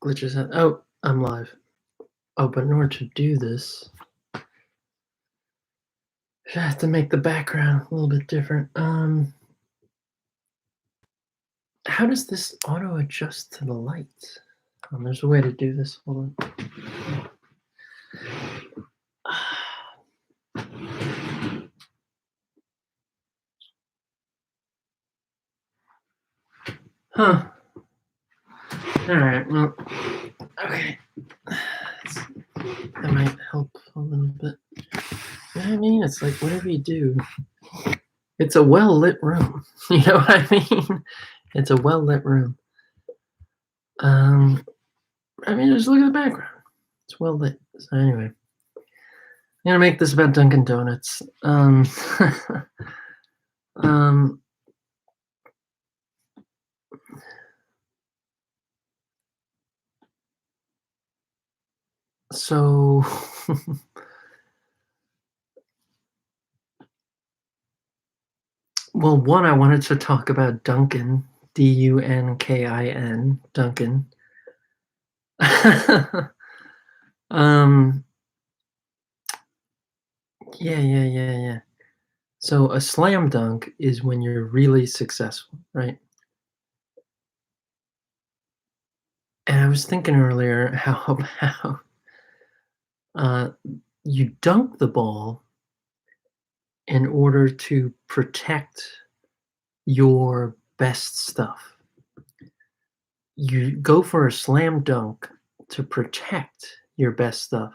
Glitches out. Oh, I'm live. Oh, but in order to do this, I have to make the background a little bit different. How does this auto adjust to the lights? There's a way to do this. Hold on. Huh. All right. Well. Okay. That might help a little bit. You know what I mean? It's like whatever you do, it's a well lit room. You know what I mean? It's a well lit room. I mean, just look at the background. It's well lit. So anyway, I'm gonna make this about Dunkin Donuts. So well, one, I wanted to talk about Dunkin, Dunkin, Dunkin. Yeah. So a slam dunk is when you're really successful, right? And I was thinking earlier how about uh, you dunk the ball in order to protect your best stuff. You go for a slam dunk to protect your best stuff.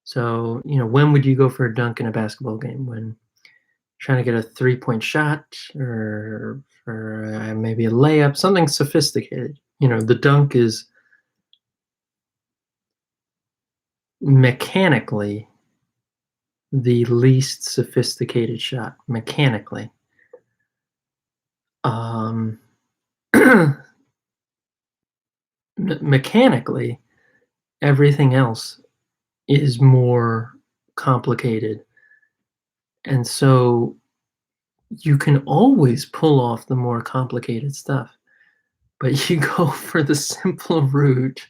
So, when would you go for a dunk in a basketball game? When trying to get a 3-point shot or maybe a layup, something sophisticated. The dunk is mechanically the least sophisticated shot, mechanically. Mechanically, everything else is more complicated. And so you can always pull off the more complicated stuff, but you go for the simple route,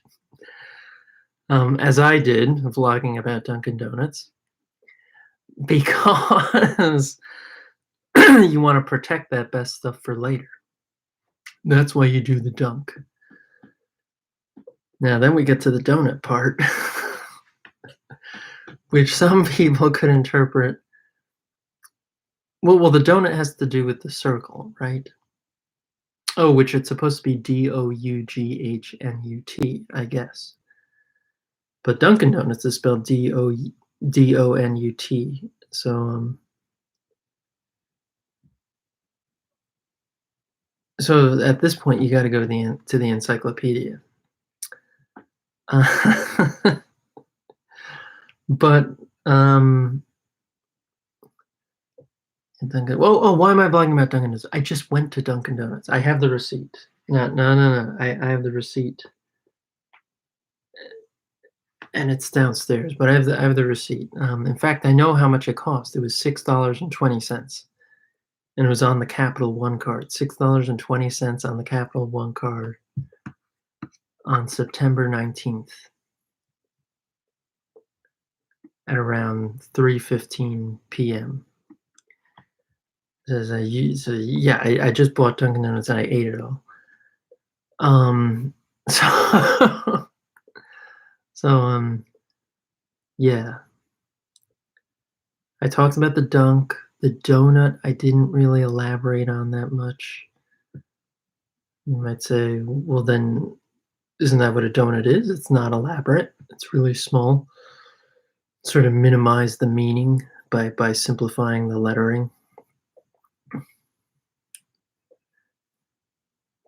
as I did, vlogging about Dunkin Donuts, because you want to protect that best stuff for later. That's why you do the dunk. Now, then we get to the donut part, which some people could interpret. Well, the donut has to do with the circle, right? Oh, which it's supposed to be Doughnut, I guess. But Dunkin' Donuts is spelled Donut. So at this point, you got to go to the encyclopedia. But Dunkin'. Why am I blogging about Dunkin' Donuts? I just went to Dunkin' Donuts. I have the receipt. No. I have the receipt, and it's downstairs. But I have the receipt. In fact, I know how much it cost. It was $6.20, and it was on the Capital One card. $6.20 on the Capital One card on September 19th at around 3:15 p.m. So yeah, I just bought Dunkin' Donuts and I ate it all. Yeah. I talked about the dunk. The donut, I didn't really elaborate on that much. You might say, well, then, isn't that what a donut is? It's not elaborate. It's really small. Sort of minimize the meaning by simplifying the lettering.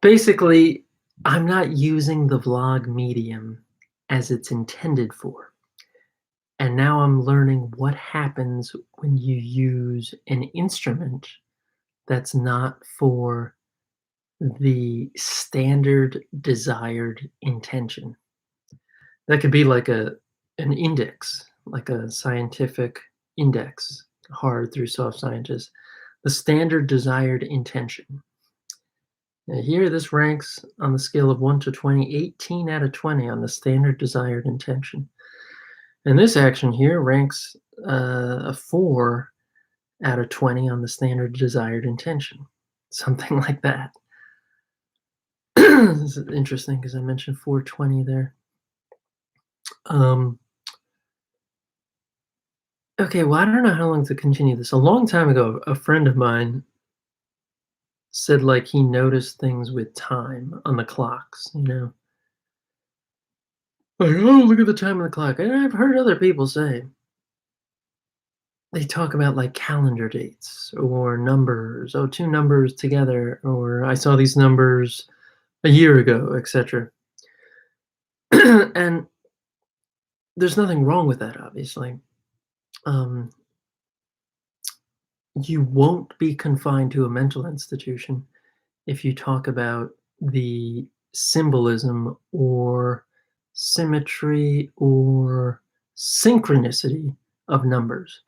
Basically, I'm not using the vlog medium as it's intended for. And now I'm learning what happens when you use an instrument that's not for the standard desired intention. That could be like an index, like a scientific index, hard through soft sciences. The standard desired intention Here, this ranks on the scale of 1 to 20, 18 out of 20 on the standard desired intention. And this action here ranks a 4 out of 20 on the standard desired intention. Something like that. This is interesting because I mentioned 420 there. Um, okay, well, I don't know how long to continue this. A long time ago, a friend of mine said like he noticed things with time on the clocks, Like, oh, look at the time on the clock. And I've heard other people say they talk about like calendar dates or numbers. Oh, two numbers together, or I saw these numbers a year ago, etc. And there's nothing wrong with that, obviously. Um, you won't be confined to a mental institution if you talk about the symbolism or symmetry or synchronicity of numbers.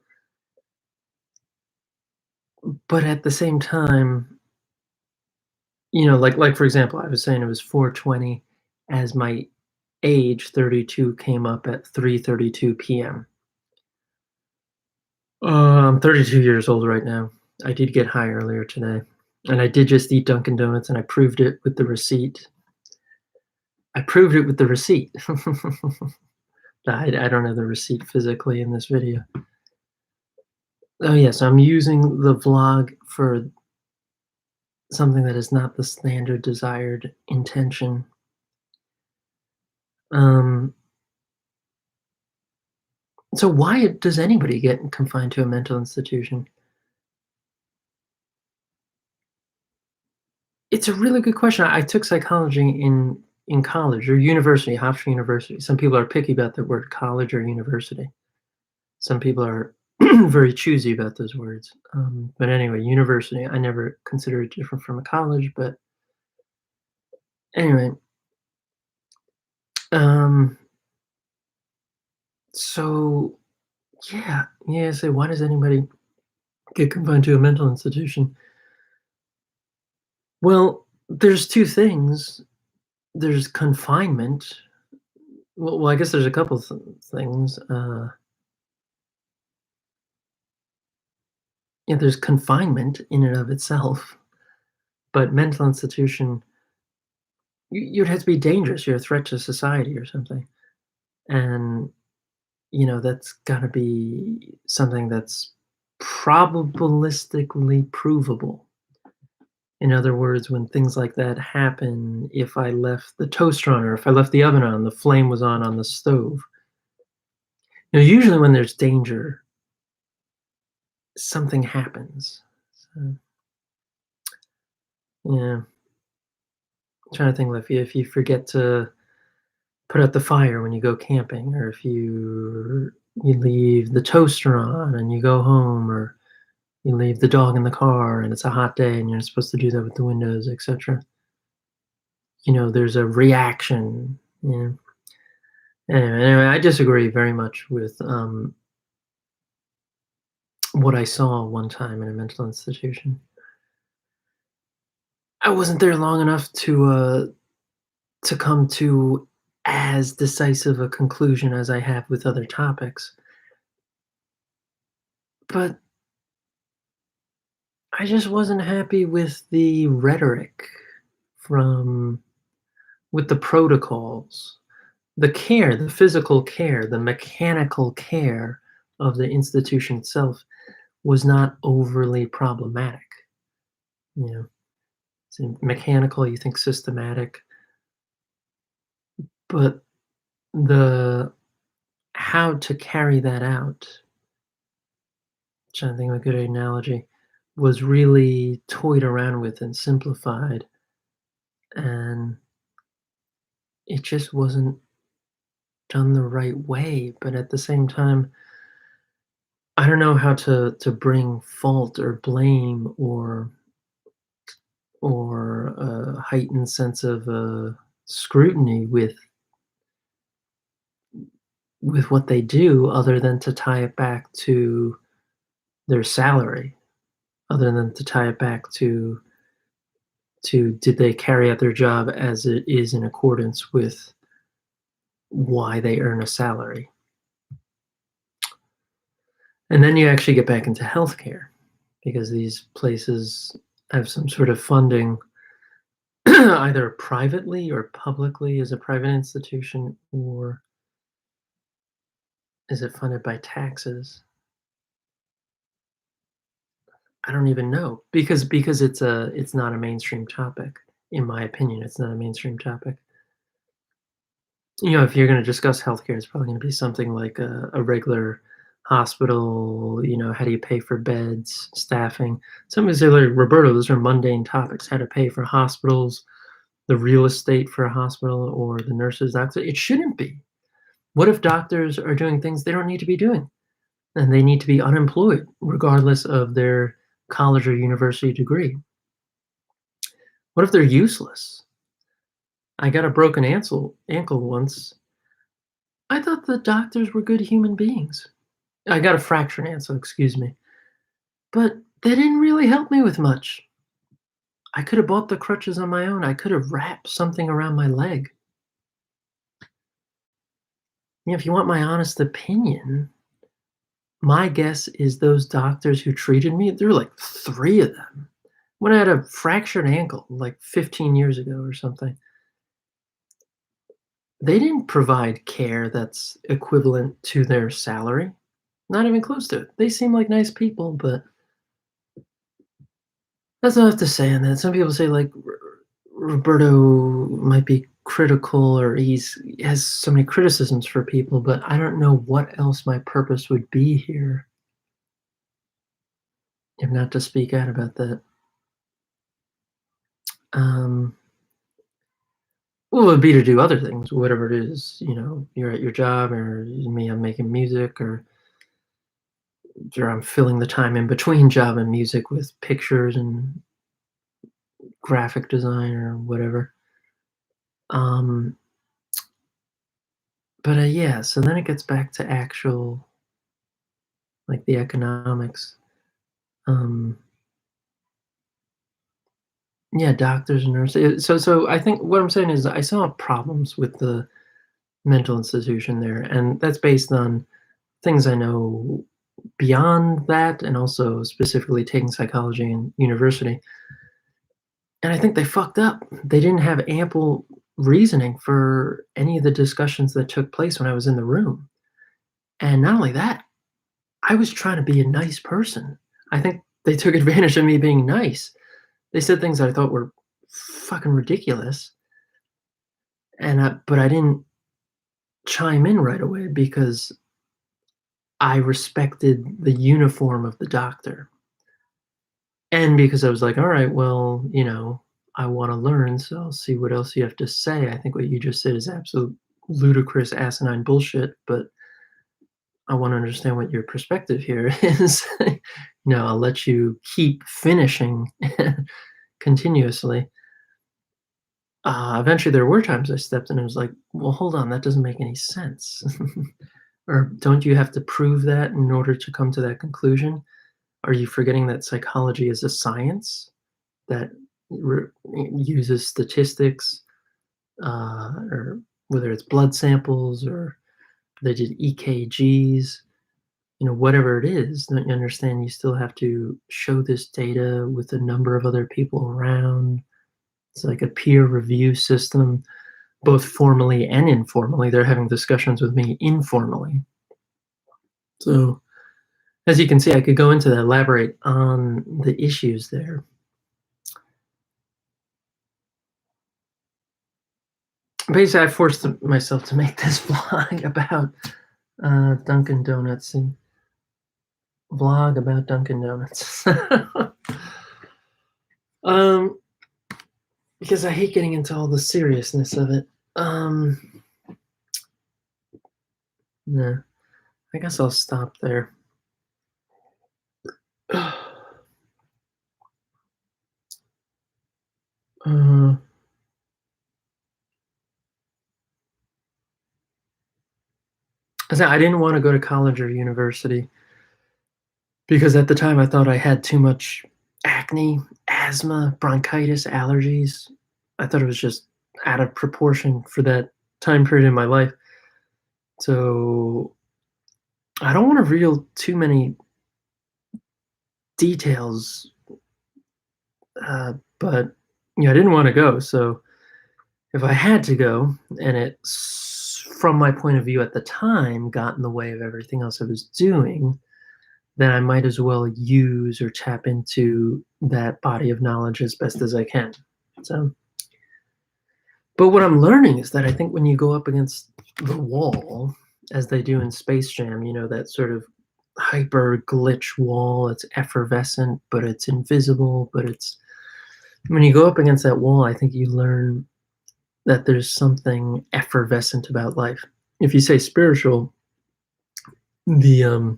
But at the same time, like for example, I was saying it was 4:20 as my age 32 came up at 3:32 p.m. I'm 32 years old right now. I did get high earlier today, and I did just eat Dunkin Donuts, and I proved it with the receipt. I proved it with the receipt. I don't have the receipt physically in this video. Oh, yes, I'm using the vlog for something that is not the standard desired intention. Um, so why does anybody get confined to a mental institution? It's a really good question. I took psychology in college or university, Hofstra University. Some people are picky about the word college or university. Some people are very choosy about those words. But anyway, university, I never consider it different from a college. But anyway, um, so yeah. So why does anybody get confined to a mental institution? Well, there's two things. There's confinement. Well, I guess there's a couple things. Yeah, there's confinement in and of itself, but mental institution, you'd have to be dangerous. You're a threat to society or something, and that's got to be something that's probabilistically provable. In other words, when things like that happen, if I left the toaster on or if I left the oven on, the flame was on the stove. Usually when there's danger, something happens. So, yeah, I'm trying to think if you forget to put out the fire when you go camping, or if you leave the toaster on and you go home, or you leave the dog in the car and it's a hot day and you're supposed to do that with the windows, etc. There's a reaction. Yeah. Anyway, I disagree very much with what I saw one time in a mental institution. I wasn't there long enough to come to as decisive a conclusion as I have with other topics. But I just wasn't happy with the rhetoric from with the protocols, the care, the physical care, the mechanical care of the institution itself was not overly problematic. You know, so mechanical, you think systematic, but the how to carry that out, which I think of a good analogy, was really toyed around with and simplified, and it just wasn't done the right way. But at the same time, I don't know how to bring fault or blame or a heightened sense of scrutiny with what they do, other than to tie it back to their salary, other than to tie it back to to did they carry out their job as it is in accordance with why they earn a salary. And then you actually get back into healthcare because these places have some sort of funding either privately or publicly as a private institution, or is it funded by taxes? I don't even know because it's not a mainstream topic. In my opinion, it's not a mainstream topic. If you're going to discuss healthcare, it's probably going to be something like a regular hospital. How do you pay for beds, staffing? Somebody say, like, Roberto, those are mundane topics. How to pay for hospitals, the real estate for a hospital, or the nurses, doctors. It shouldn't be. What if doctors are doing things they don't need to be doing? And they need to be unemployed, regardless of their college or university degree. What if they're useless? I got a broken ankle once. I thought the doctors were good human beings. I got a fractured ankle, excuse me. But they didn't really help me with much. I could have bought the crutches on my own. I could have wrapped something around my leg. If you want my honest opinion, my guess is those doctors who treated me, there were like 3 of them. When I had a fractured ankle, like 15 years ago or something, they didn't provide care that's equivalent to their salary. Not even close to it. They seem like nice people, but that's all I have to say on that. Some people say, like, Roberto might be critical, or he has so many criticisms for people, but I don't know what else my purpose would be here if not to speak out about that. Um, well, it would be to do other things, whatever it is. You're at your job, or me, I'm making music, or I'm filling the time in between job and music with pictures and graphic design or whatever. Um, but yeah, so then it gets back to actual, like, the economics. Um, yeah, doctors and nurses. So I think what I'm saying is I saw problems with the mental institution there, and that's based on things I know beyond that, and also specifically taking psychology in university. And I think they fucked up. They didn't have ample reasoning for any of the discussions that took place when I was in the room. And not only that, I was trying to be a nice person. I think they took advantage of me being nice. They said things I thought were fucking ridiculous, but I didn't chime in right away because I respected the uniform of the doctor. And because I was like, "All right, well, I wanna learn, so I'll see what else you have to say. I think what you just said is absolute ludicrous, asinine bullshit, but I wanna understand what your perspective here is." I'll let you keep finishing continuously. Eventually, there were times I stepped in and was like, "Well, hold on, that doesn't make any sense." Or, "Don't you have to prove that in order to come to that conclusion? Are you forgetting that psychology is a science that uses statistics, or whether it's blood samples or they did EKGs, whatever it is, don't you understand you still have to show this data with a number of other people around? It's like a peer review system, both formally and informally. They're having discussions with me informally. So, as you can see, I could go into that, elaborate on the issues there. Basically, I forced myself to make this vlog about Dunkin Donuts, and vlog about Dunkin Donuts. um, because I hate getting into all the seriousness of it. Nah, I guess I'll stop there. uh, I said I didn't want to go to college or university because at the time I thought I had too much acne. asthma, bronchitis, allergies. I thought it was just out of proportion for that time period in my life. So I don't want to reveal too many details, but I didn't want to go. So if I had to go, and from my point of view at the time, got in the way of everything else I was doing, then I might as well use or tap into that body of knowledge as best as I can. So, but what I'm learning is that I think when you go up against the wall, as they do in Space Jam, that sort of hyper glitch wall, it's effervescent, but it's invisible, but it's when you go up against that wall, I think you learn that there's something effervescent about life. If you say spiritual, the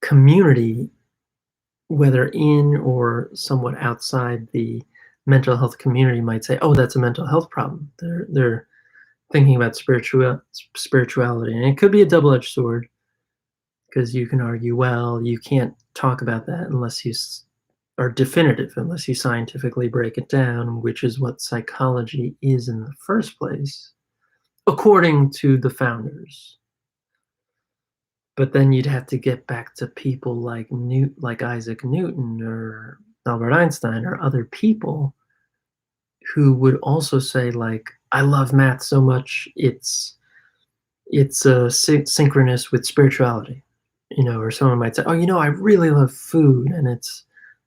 community, whether in or somewhat outside the mental health community, might say, "Oh, that's a mental health problem." They're thinking about spirituality, and it could be a double-edged sword because you can argue, well, you can't talk about that unless you are definitive, unless you scientifically break it down, which is what psychology is in the first place, according to the founders. But then you'd have to get back to people like Isaac Newton or Albert Einstein or other people who would also say, like, I love math so much it's synchronous with spirituality, or someone might say, oh, I really love food and it's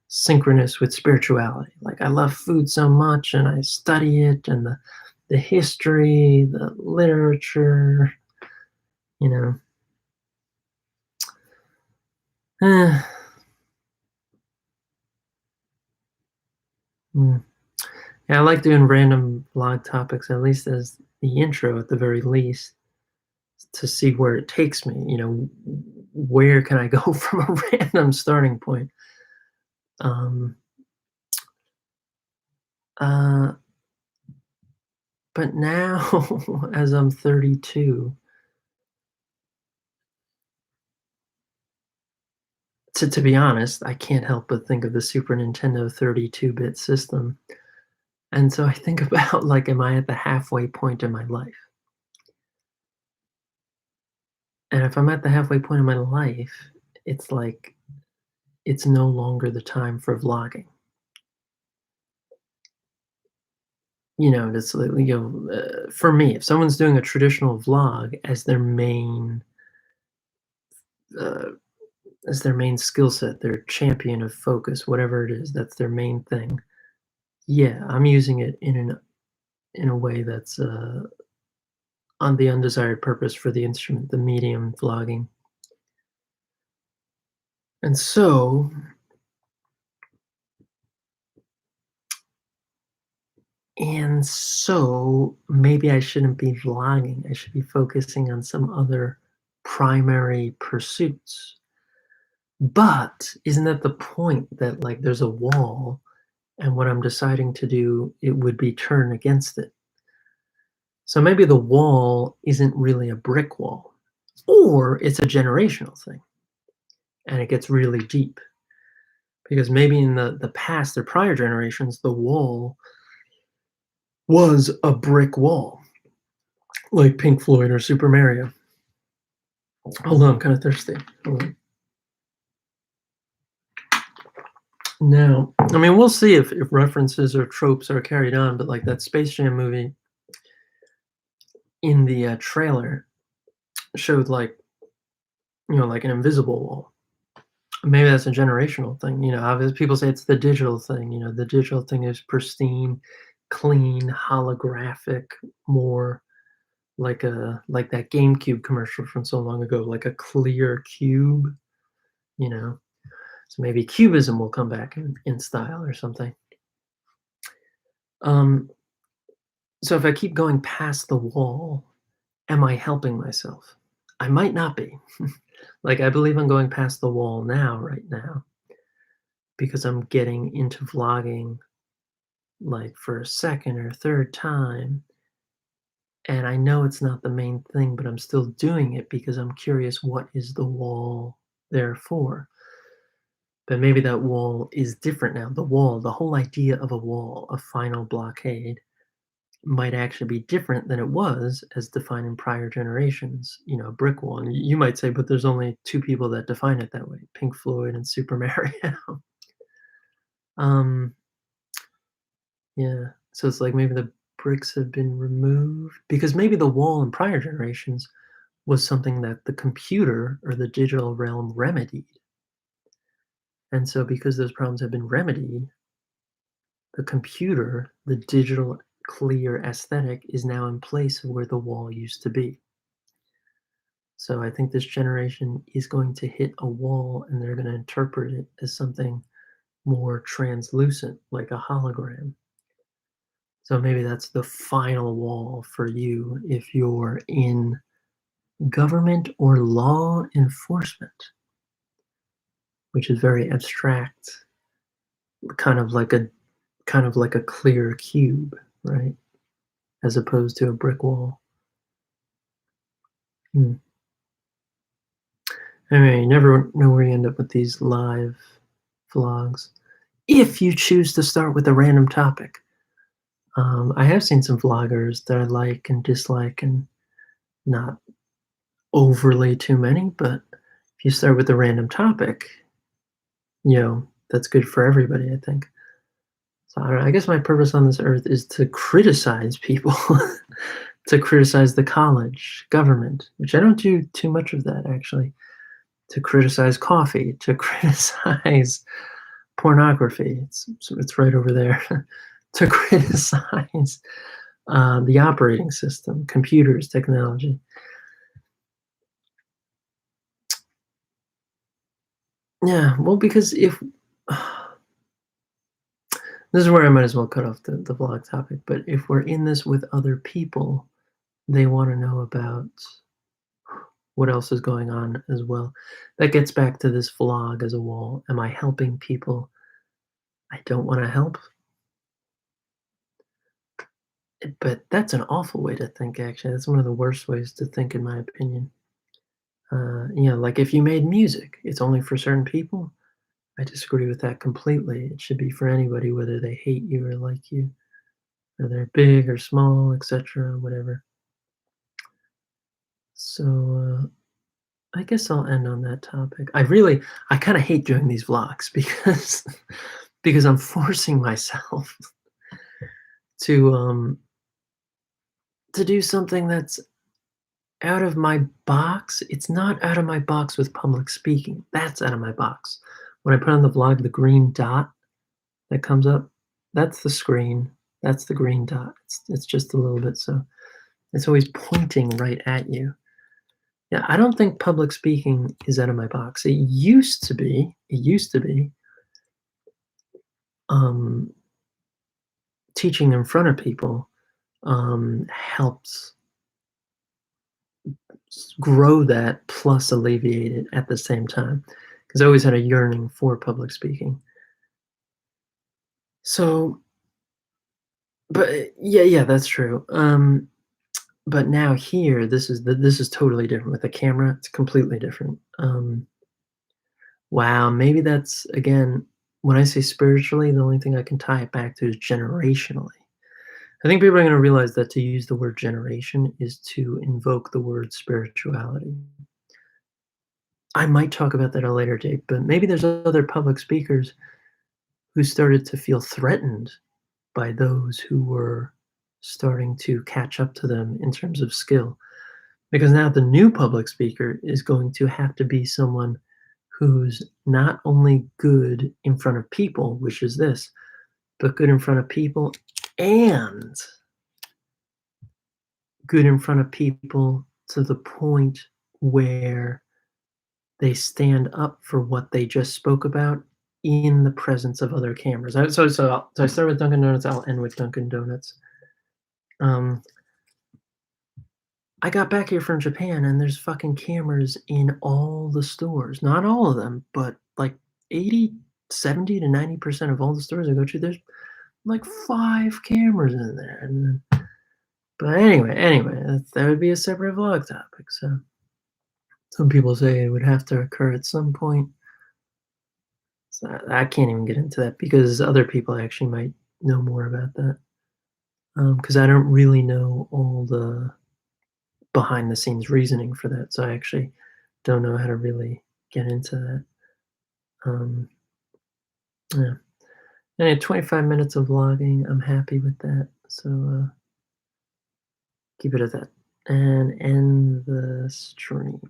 synchronous with spirituality. Like, I love food so much and I study it and the history, the literature, you know. Eh, mm. Yeah, I like doing random blog topics, at least as the intro, at the very least, to see where it takes me. Where can I go from a random starting point? Um, uh, but now, as I'm 32, to be honest, I can't help but think of the Super Nintendo 32-bit system. And so I think about, like, am I at the halfway point in my life? And if I'm at the halfway point in my life, it's like it's no longer the time for vlogging. It's like, for me, if someone's doing a traditional vlog uh, as their main skill set, their champion of focus, whatever it is, that's their main thing. Yeah, I'm using it in a way that's on the undesired purpose for the instrument, the medium vlogging. And so maybe I shouldn't be vlogging. I should be focusing on some other primary pursuits. But isn't that the point, that, like, there's a wall and what I'm deciding to do, it would be turn against it. So maybe the wall isn't really a brick wall, or it's a generational thing and it gets really deep. Because maybe in the past, the prior generations, the wall was a brick wall, like Pink Floyd or Super Mario. Hold on, I'm kind of thirsty. Hold on. Now, I mean, we'll see if references or tropes are carried on, but like that Space Jam movie in the trailer showed, like, like an invisible wall. Maybe that's a generational thing. Obviously people say it's the digital thing. The digital thing is pristine, clean, holographic, more like that GameCube commercial from so long ago, like a clear cube. You know, so maybe cubism will come back in style or something. Um, so if I keep going past the wall, am I helping myself? I might not be. Like, I believe I'm going past the wall now, right now, because I'm getting into vlogging, like, for a second or third time, and I know it's not the main thing, but I'm still doing it because I'm curious, what is the wall there for? But maybe that wall is different now. The wall, the whole idea of a wall, a final blockade, might actually be different than it was as defined in prior generations, a brick wall. And you might say, but there's only two people that define it that way, Pink Floyd and Super Mario. um, yeah. So it's like maybe the bricks have been removed because maybe the wall in prior generations was something that the computer or the digital realm remedied. And so because those problems have been remedied, the computer, the digital clear aesthetic is now in place of where the wall used to be. So I think this generation is going to hit a wall and they're going to interpret it as something more translucent, like a hologram. So maybe that's the final wall for you if you're in government or law enforcement, which is very abstract, kind of like a clear cube, right? As opposed to a brick wall. Hmm. Anyway, you never know where you end up with these live vlogs. If you choose to start with a random topic. I have seen some vloggers that I like and dislike, and not overly too many, but if you start with a random topic, that's good for everybody, I think. So I don't know, I guess my purpose on this earth is to criticize people, to criticize the college, government, which I don't do too much of that actually, to criticize coffee, to criticize pornography. It's right over there. To criticize the operating system, computers, technology. Yeah, well, because if this is where I might as well cut off the vlog topic, but if we're in this with other people, they want to know about what else is going on as well. That gets back to this vlog as a wall. Am I helping people I don't want to help? But that's an awful way to think, actually. That's one of the worst ways to think, in my opinion. Like if you made music, it's only for certain people. I disagree with that completely. It should be for anybody, whether they hate you or like you, or they're big or small, etc., whatever. So I guess I'll end on that topic. I kind of hate doing these vlogs because because I'm forcing myself to um to do something that's out of my box. It's not out of my box with public speaking. That's out of my box. When I put on the vlog, the green dot that comes up, that's the screen. That's the green dot. It's just a little bit, so it's always pointing right at you. Yeah, I don't think public speaking is out of my box. It used to be um, teaching in front of people helps grow that plus alleviate it at the same time. Because I always had a yearning for public speaking. So, but yeah, that's true. But now here, this is totally different with the camera. It's completely different. Wow, maybe that's again when I say spiritually, the only thing I can tie it back to is generationally. I think people are going to realize that to use the word generation is to invoke the word spirituality. I might talk about that at a later date, but maybe there's other public speakers who started to feel threatened by those who were starting to catch up to them in terms of skill. Because now the new public speaker is going to have to be someone who's not only good in front of people, which is this, but good in front of people and good in front of people to the point where they stand up for what they just spoke about in the presence of other cameras. So I start with Dunkin' Donuts. I'll end with Dunkin' Donuts. Um, I got back here from Japan, and there's fucking cameras in all the stores. Not all of them, but like 80, 70 to 90% of all the stores I go to, there's like 5 cameras in there. But anyway, that would be a separate vlog topic. So some people say it would have to occur at some point. So I can't even get into that because other people actually might know more about that. Because I don't really know all the behind the scenes reasoning for that, so I actually don't know how to really get into that. Um, yeah. And 25 minutes of vlogging, I'm happy with that. So keep it at that. And end the stream.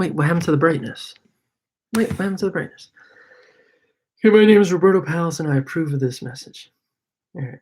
Wait, what happened to the brightness? Wait, what happened to the brightness? Hey, my name is Roberto Palace, and I approve of this message. All right.